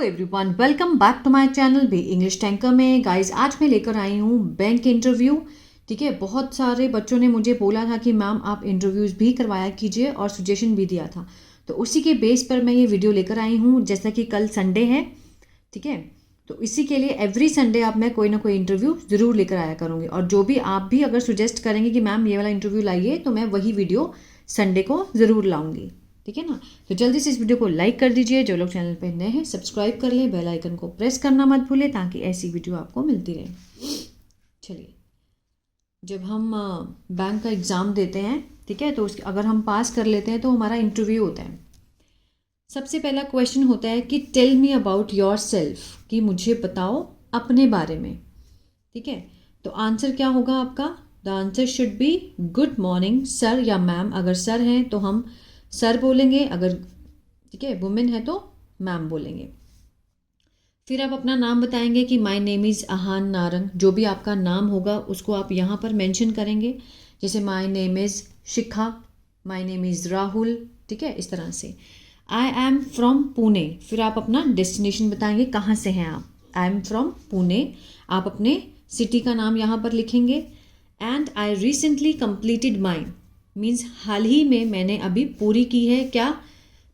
Everyone, welcome back to my channel be English tanker में। Guys, आज मैं लेकर आई हूँ बैंक इंटरव्यू। ठीक है, बहुत सारे बच्चों ने मुझे बोला था कि मैम आप इंटरव्यूज़ भी करवाया कीजिए और सजेशन भी दिया था, तो उसी के बेस पर मैं ये वीडियो लेकर आई हूँ। जैसा कि कल संडे है, ठीक है, तो इसी के लिए एवरी संडे आप मैं कोई ना कोई इंटरव्यू ज़रूर लेकर आया करूँगी। और जो भी आप भी अगर सुजेस्ट करेंगे कि मैम ये वाला इंटरव्यू लाइए, तो मैं वही वीडियो संडे को ज़रूर लाऊंगी। ठीक है ना। तो जल्दी से इस वीडियो को लाइक कर दीजिए। जो लोग चैनल पर नए हैं सब्सक्राइब कर लें, बेल आइकन को प्रेस करना मत भूलें ताकि ऐसी वीडियो आपको मिलती रहे। चलिए, जब हम बैंक का एग्ज़ाम देते हैं, ठीक है, तो अगर हम पास कर लेते हैं तो हमारा इंटरव्यू होता है। सबसे पहला क्वेश्चन होता है कि tell me about yourself, कि मुझे बताओ अपने बारे में। ठीक है, तो आंसर क्या होगा आपका? The answer should be good morning sir या मैम। अगर सर हैं तो हम सर बोलेंगे, अगर ठीक है वुमेन है तो मैम बोलेंगे। फिर आप अपना नाम बताएंगे कि माय नेम इज़ आहान नारंग। जो भी आपका नाम होगा उसको आप यहाँ पर मेंशन करेंगे, जैसे my name is Shikha, my name is Rahul. ठीक है, इस तरह से। आई एम फ्रॉम पुणे, फिर आप अपना डेस्टिनेशन बताएंगे, कहाँ से हैं आप। आई एम फ्रॉम पुणे, आप अपने सिटी का नाम यहाँ पर लिखेंगे। And I recently completed my, means हाल ही में मैंने अभी पूरी की है क्या,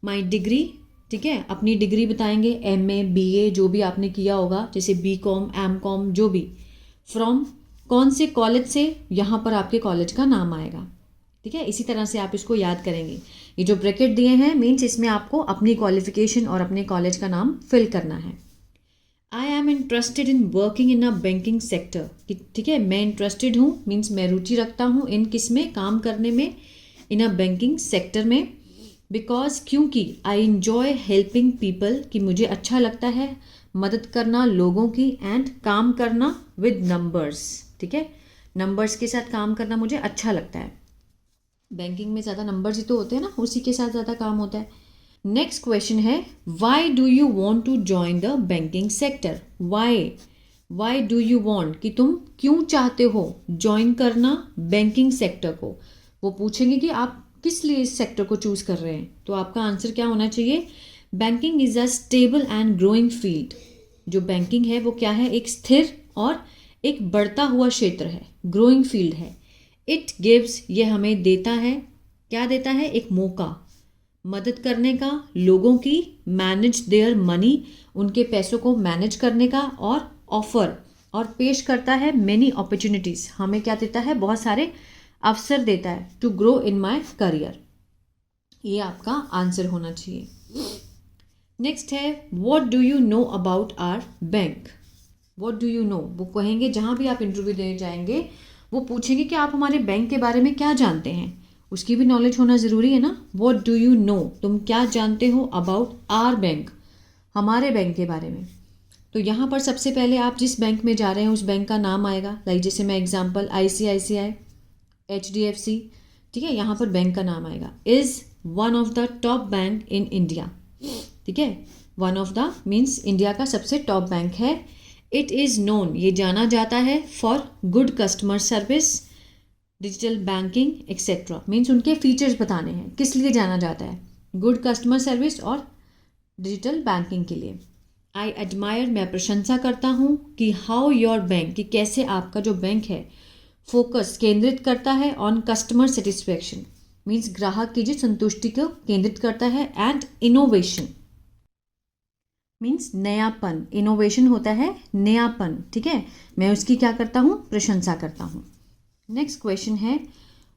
माई डिग्री। ठीक है, अपनी डिग्री बताएंगे, MA BA जो भी आपने किया होगा, जैसे BCom MCom जो भी। फ्रॉम कौन से कॉलेज से, यहाँ पर आपके कॉलेज का नाम आएगा। ठीक है, इसी तरह से आप इसको याद करेंगे। ये जो ब्रैकेट दिए हैं मीन्स इसमें आपको अपनी क्वालिफिकेशन और अपने कॉलेज का नाम फिल करना है। I am interested in working in a banking sector, ठीक है, मैं इंटरेस्टेड हूँ मीन्स मैं रुचि रखता हूँ इन किस में, काम करने में, इन अ बैंकिंग सेक्टर में। बिकॉज क्योंकि आई इन्जॉय हेल्पिंग पीपल, कि मुझे अच्छा लगता है मदद करना लोगों की, एंड काम करना विद नंबर्स। ठीक है, नंबर्स के साथ काम करना मुझे अच्छा लगता है। बैंकिंग में ज़्यादा नंबर्स ही तो होते हैं ना, उसी के साथ ज़्यादा काम होता है। नेक्स्ट क्वेश्चन है why do you want to join the banking sector. Why do you want, कि तुम क्यों चाहते हो ज्वाइन करना बैंकिंग सेक्टर को। वो पूछेंगे कि आप किस लिए इस सेक्टर को चूज कर रहे हैं, तो आपका आंसर क्या होना चाहिए? Banking is a stable and growing field. जो बैंकिंग है वो क्या है? एक स्थिर और एक बढ़ता हुआ क्षेत्र है, ग्रोइंग फील्ड है। इट गिव्स, ये हमें देता है, क्या देता है? एक मौका मदद करने का लोगों की, मैनेज देयर मनी, उनके पैसों को मैनेज करने का, और ऑफर, और पेश करता है मैनी अपॉर्चुनिटीज़, हमें क्या देता है? बहुत सारे अवसर देता है, to grow in my career. ये आपका आंसर होना चाहिए। नेक्स्ट है what do you know about our bank. What do you know, वो कहेंगे जहाँ भी आप इंटरव्यू देने जाएंगे वो पूछेंगे कि आप हमारे बैंक के बारे में क्या जानते हैं, उसकी भी नॉलेज होना ज़रूरी है ना। व्हाट डू यू नो, तुम क्या जानते हो अबाउट आवर बैंक, हमारे बैंक के बारे में। तो यहाँ पर सबसे पहले आप जिस बैंक में जा रहे हैं उस बैंक का नाम आएगा। लाइक जैसे मैं एग्जांपल ICICI, HDFC, ठीक है, यहाँ पर बैंक का नाम आएगा। Is one of the top bank in India. ठीक है, one of the means India का सबसे टॉप बैंक है। इट इज़ नोन, ये जाना जाता है, for good customer service, digital banking etcetera, means उनके फीचर्स बताने हैं, किस लिए जाना जाता है, गुड कस्टमर सर्विस और डिजिटल बैंकिंग के लिए। आई एडमायर, मैं प्रशंसा करता हूँ, कि हाउ योर बैंक, कि कैसे आपका जो बैंक है फोकस, केंद्रित करता है, ऑन कस्टमर सेटिस्फैक्शन, मीन्स ग्राहक की जो संतुष्टि को केंद्रित करता है, एंड इनोवेशन मीन्स नयापन, इनोवेशन होता है नयापन। ठीक है, मैं उसकी क्या करता हूँ? प्रशंसा करता हूँ। नेक्स्ट क्वेश्चन है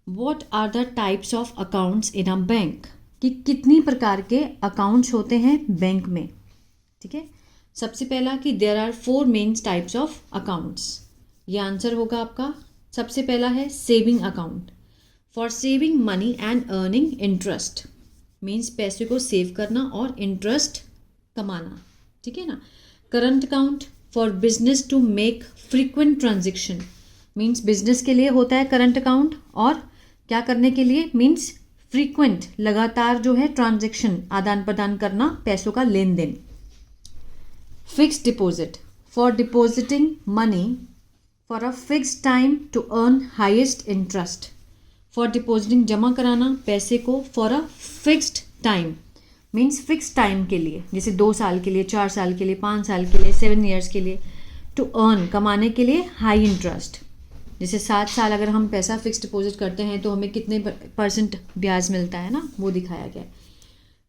what are the types of accounts in a bank, कि कितनी प्रकार के अकाउंट्स होते हैं बैंक में। ठीक है, सबसे पहला कि there are 4 main types of accounts, ये आंसर होगा आपका। सबसे पहला है saving account, for saving money and earning interest, means पैसे को सेव करना और इंटरेस्ट कमाना। ठीक है ना। Current account, for business to make frequent transaction, means business के लिए होता है करंट अकाउंट, और क्या करने के लिए? मीन्स फ्रीक्वेंट, लगातार जो है ट्रांजेक्शन, आदान प्रदान करना, पैसों का लेन देन। Fixed deposit, for depositing money for a fixed time to earn highest interest, for depositing, जमा कराना पैसे को, for a fixed time, means fix time के लिए, जैसे 2 साल के लिए, 4 साल के लिए, 5 साल के लिए, 7 ईयर्स के लिए। टू अर्न, कमाने के लिए। हाई इंटरेस्ट, जैसे 7 साल अगर हम पैसा फिक्स डिपॉजिट करते हैं तो हमें कितने % ब्याज मिलता है ना, वो दिखाया गया।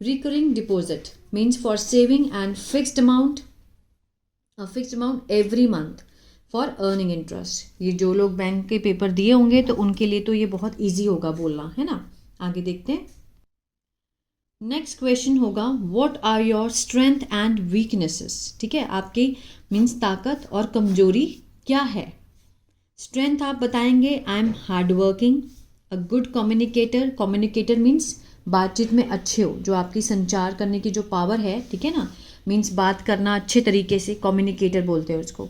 Recurring deposit means for saving and fixed amount every month for earning interest. ये जो लोग बैंक के पेपर दिए होंगे तो उनके लिए तो ये बहुत ईजी होगा बोलना, है ना। आगे देखते हैं। नेक्स्ट क्वेश्चन होगा what are your strength and weaknesses. ठीक है, आपकी मीन्स ताकत और कमजोरी क्या है। स्ट्रेंथ आप बताएंगे I am hard working, a good communicator. Communicator means बातचीत में अच्छे हो, जो आपकी संचार करने की जो पावर है, ठीक है ना, मीन्स बात करना अच्छे तरीके से, कम्युनिकेटर बोलते हैं उसको।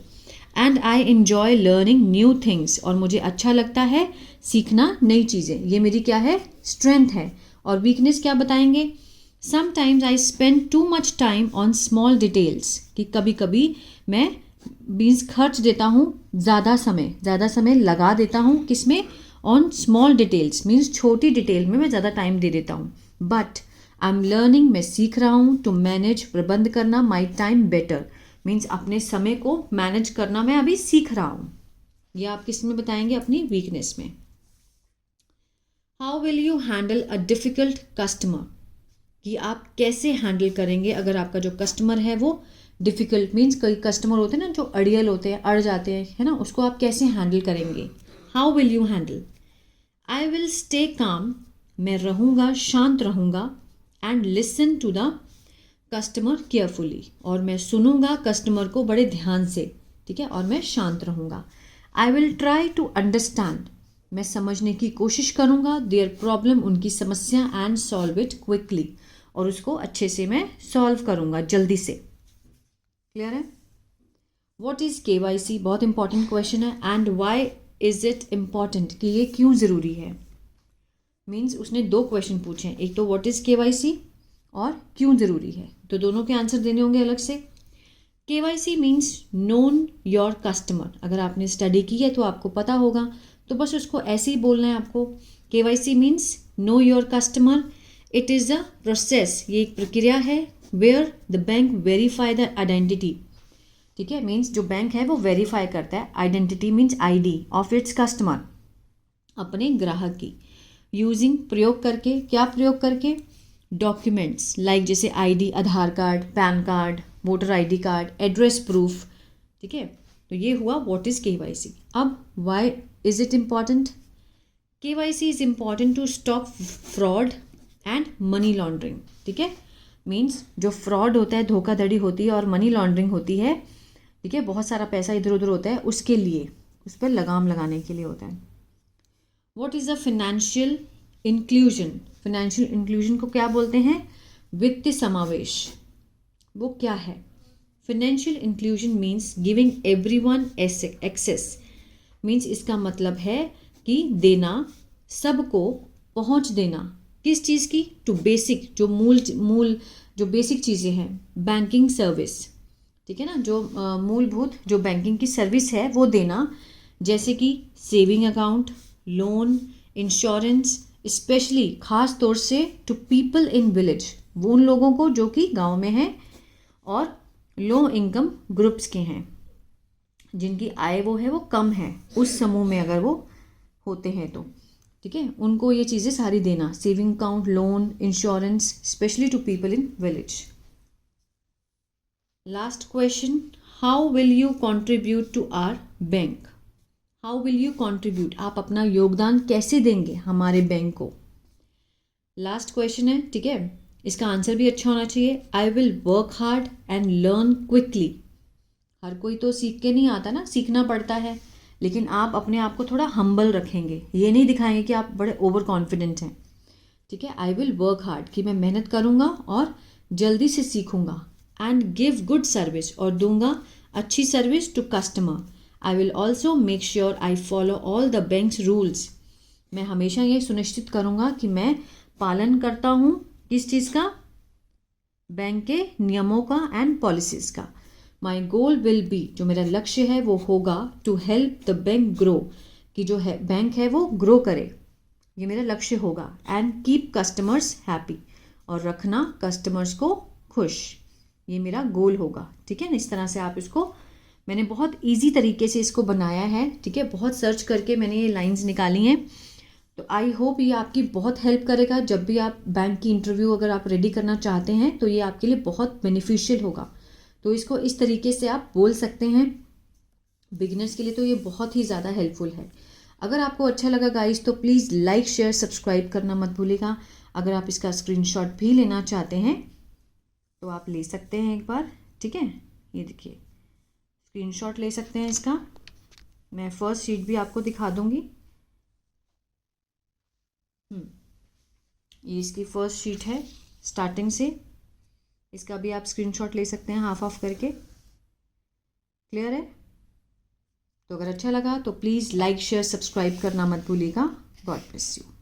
And I enjoy learning new things, और मुझे अच्छा लगता है सीखना नई चीज़ें। ये मेरी क्या है, स्ट्रेंथ है। और वीकनेस क्या बताएंगे, sometimes I spend too much time on small details, कि कभी कभी मैं मीन्स खर्च देता हूँ ज़्यादा समय लगा देता हूँ, किसमें, ऑन स्मॉल डिटेल्स मीन्स छोटी डिटेल में मैं ज़्यादा टाइम दे देता हूँ। बट आई एम लर्निंग, मैं सीख रहा हूँ, टू मैनेज, प्रबंध करना, माई टाइम बेटर मीन्स अपने समय को मैनेज करना मैं अभी सीख रहा हूँ। ये आप किस में बताएंगे, अपनी वीकनेस में। How will you handle a difficult customer, कि आप कैसे हैंडल करेंगे अगर आपका जो कस्टमर है वो डिफ़िकल्ट मीन्स, कई कस्टमर होते हैं ना जो अड़ियल होते हैं, अड़ जाते हैं, है ना, उसको आप कैसे हैंडल करेंगे। How will you handle. I will stay calm, मैं रहूँगा, शांत रहूँगा, and listen to the customer carefully, और मैं सुनूंगा कस्टमर को बड़े ध्यान से, ठीक है, और मैं शांत रहूँगा। I will try to understand, मैं समझने की कोशिश करूँगा, देयर प्रॉब्लम, उनकी समस्या, एंड सॉल्व इट क्विकली, और उसको अच्छे से मैं सॉल्व करूँगा, जल्दी से। क्लियर है। व्हाट इज़ KYC, बहुत इंपॉर्टेंट क्वेश्चन है। And why is it important, कि ये क्यों ज़रूरी है। मीन्स उसने 2 क्वेश्चन पूछे हैं, एक तो व्हाट इज़ KYC और क्यों ज़रूरी है, तो दोनों के आंसर देने होंगे अलग से। KYC means known your customer, अगर आपने स्टडी की है तो आपको पता होगा, तो बस उसको ऐसे ही बोलना है आपको। KYC means know your customer, it is a process, ये एक प्रक्रिया है, where the bank verify the identity, ठीक है, मीन्स जो बैंक है वो वेरीफाई करता है identity means ID of its customer, अपने ग्राहक की। यूजिंग, प्रयोग करके, क्या प्रयोग करके, डॉक्यूमेंट्स लाइक जैसे ID, Aadhaar card, PAN card, voter ID card, address proof, ठीक है। तो ये हुआ व्हाट इज़ KYC। अब why is it important. KYC is important to stop fraud and money laundering, ठीक है, मीन्स जो फ्रॉड होता है, धोखाधड़ी होती है और मनी लॉन्ड्रिंग होती है, ठीक है, बहुत सारा पैसा इधर उधर होता है, उसके लिए, उस पर लगाम लगाने के लिए होता है। What is a financial inclusion. Financial inclusion को क्या बोलते हैं, वित्तीय समावेश। वो क्या है। Financial inclusion means giving everyone access, means इसका मतलब है कि देना, सबको पहुंच देना, किस चीज़ की, टू बेसिक, जो मूल जो बेसिक चीज़ें हैं, बैंकिंग सर्विस, ठीक है ना, जो मूलभूत जो बैंकिंग की सर्विस है वो देना, जैसे कि saving account, loan, insurance, specially खास तौर से टू पीपल इन विलेज, वो उन लोगों को जो कि गांव में हैं और लो इनकम ग्रुप्स के हैं, जिनकी आय वो है वो कम है, उस समूह में अगर वो होते हैं तो, ठीक है, उनको ये चीज़ें सारी देना, saving account, loan, insurance, specially to people in village. Last question, how will you contribute to our bank. How will you contribute, आप अपना योगदान कैसे देंगे हमारे बैंक को। लास्ट क्वेश्चन है, ठीक है, इसका आंसर भी अच्छा होना चाहिए। I will work hard and learn quickly. हर कोई तो सीख के नहीं आता ना, सीखना पड़ता है, लेकिन आप अपने आप को थोड़ा हम्बल रखेंगे, ये नहीं दिखाएंगे कि आप बड़े ओवर कॉन्फिडेंट हैं, ठीक है। आई विल वर्क हार्ड, कि मैं मेहनत करूँगा और जल्दी से सीखूँगा, एंड गिव गुड सर्विस, और दूंगा अच्छी service to customer. I will also make sure I follow all the bank's rules, मैं हमेशा ये सुनिश्चित करूँगा कि मैं पालन करता हूँ किस चीज़ का, बैंक के नियमों का एंड पॉलिसीज़ का। माई गोल विल बी, जो मेरा लक्ष्य है वो होगा, to help the bank grow, कि जो है बैंक है वो ग्रो करे, ये मेरा लक्ष्य होगा। एंड कीप कस्टमर्स हैप्पी, और रखना कस्टमर्स को खुश। ये मेरा गोल होगा, ठीक है ना। इस तरह से आप इसको, मैंने बहुत इजी तरीके से इसको बनाया है, ठीक है। बहुत सर्च करके मैंने ये लाइंस निकाली हैं। तो आई होप ये आपकी बहुत हेल्प करेगा। जब भी आप बैंक की इंटरव्यू अगर आप रेडी करना चाहते हैं तो ये आपके लिए बहुत बेनिफिशियल होगा। तो इसको इस तरीके से आप बोल सकते हैं। बिगिनर्स के लिए तो ये बहुत ही ज़्यादा हेल्पफुल है। अगर आपको अच्छा लगा गाइस तो प्लीज़ लाइक शेयर सब्सक्राइब करना मत भूलिएगा। अगर आप इसका स्क्रीनशॉट भी लेना चाहते हैं तो आप ले सकते हैं एक बार, ठीक है। ये देखिए स्क्रीनशॉट ले सकते हैं इसका। मैं फर्स्ट शीट भी आपको दिखा दूंगी। ये इसकी फर्स्ट शीट है स्टार्टिंग से। इसका भी आप स्क्रीनशॉट ले सकते हैं हाफ ऑफ करके। क्लियर है। तो अगर अच्छा लगा तो प्लीज़ लाइक शेयर सब्सक्राइब करना मत भूलिएगा। God bless you.